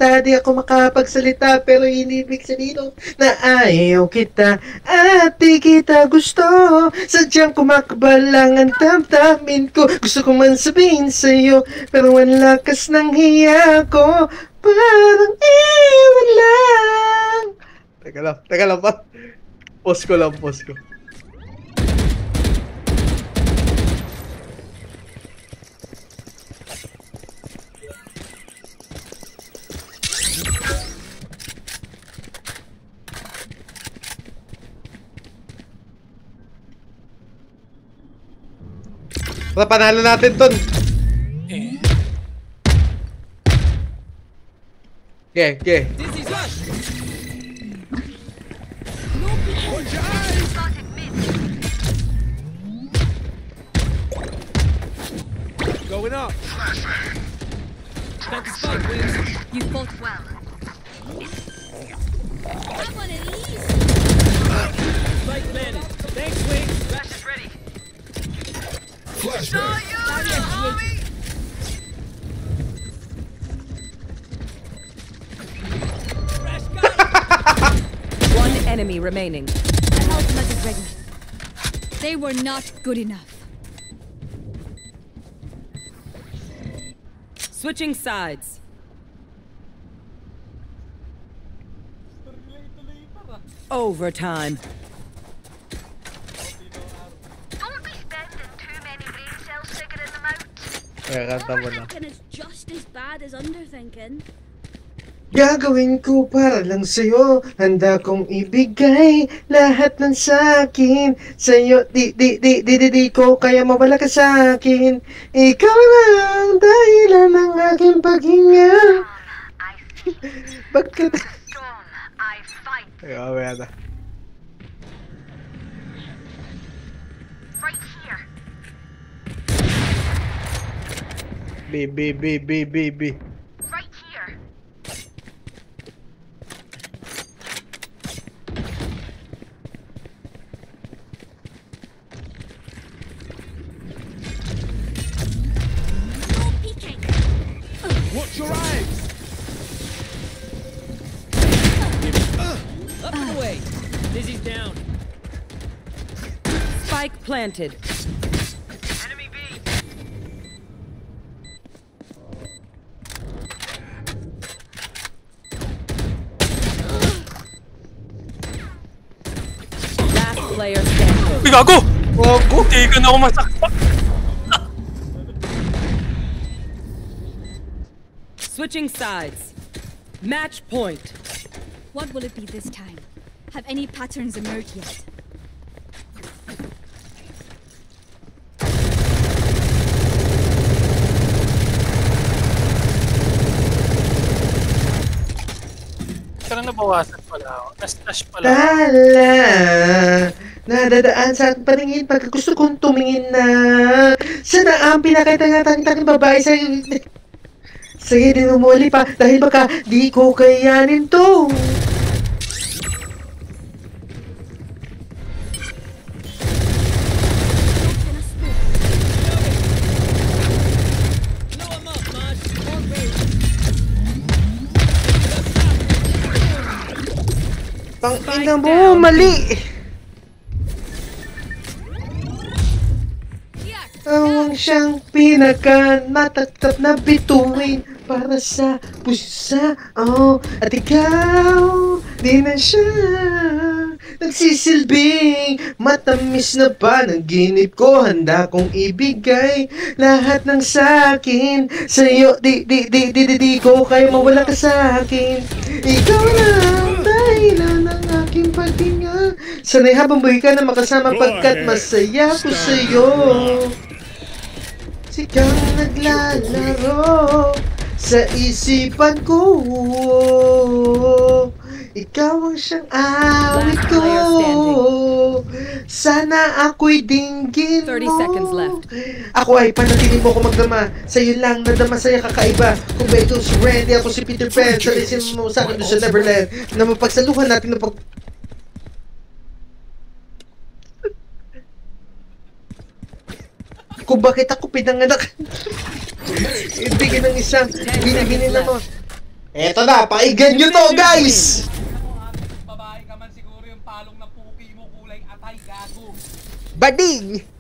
kita, di ako makapagsalita, pero inibig sabihin na ayaw kita at di kita gusto. Sadyang kumakabal ang damdamin ko. Gusto ko man sabihin sa'yo, pero ang lakas ng hiya ko. Parang ewan lang. Teka lang pa. Pause ko lang. Panalo natin ton. Okay. Going up. Back to spike, please. You fought well. I want it easy. Spike landed. Thanks, Wings. Flash is ready. Flashback. One enemy remaining. An ultimate is ready. They were not good enough. Switching sides. Overtime. Don't be spending too many brain cells figuring them out. Kanta mo na. Overthinking is just as bad as underthinking. Gagawin ko para lang sa'yo. Handa kong ibigay lahat ng sa'kin. Sa'yo, di ko kaya mawala ka sa'kin. Ikaw lang dahilan ng aking paghinga. I see. Bakit? Dawn, I fight. Mamaya na. Right here. B. Right here. No peeking. Watch your eyes. Up and away. Dizzy's down. Spike planted. Enemy B. Last player standing. Uy, gago! Wago! Hindi ka na ako masakta. Switching sides. Match point. What will it be this time? Have any patterns emerged yet? Pero nabawasan pala ako. Nas pala. Tala, nadadaan sa aking paningin pagka gusto kong tumingin na. Sana ang pinakatanging babae sa sige, din umuli pa dahil baka di ko kayanin to. Blow him up, Maj. On base. Pang-ina mo, mali! Awang siyang pinaka-matatap na bituin para sa pusa. Oh, at ikaw, di na siya nagsisilbing matamis na panaginip ko. Handa kong ibigay lahat ng sakin sa'yo. Di ko kaya mawala ka sa'kin. Ikaw lang dahilan ng aking paghinga. Sana'y habang buhay ka na makasama pagkat masaya ko sa'yo. Sikang naglalaro sa isipan ko. Ikaw ang siyang awit ko. Sana ako'y dinggin mo. 30 seconds left. Ako ay panatili mo ko magdama. Sa'yo lang nadama sa'yo kakaiba. Kung ba ito si Randy, ako si Peter Pan. Salisin mo sa akin doon sa Neverland. Na mapagsaluhan natin na pag... Kung bakit ako pinanganak. Ibigin ng isang binibinin mo. Eto na, pakinggan nyo to, guys! Babae ka man siguro yung palong na puki mo kulay atay, gago. Bading!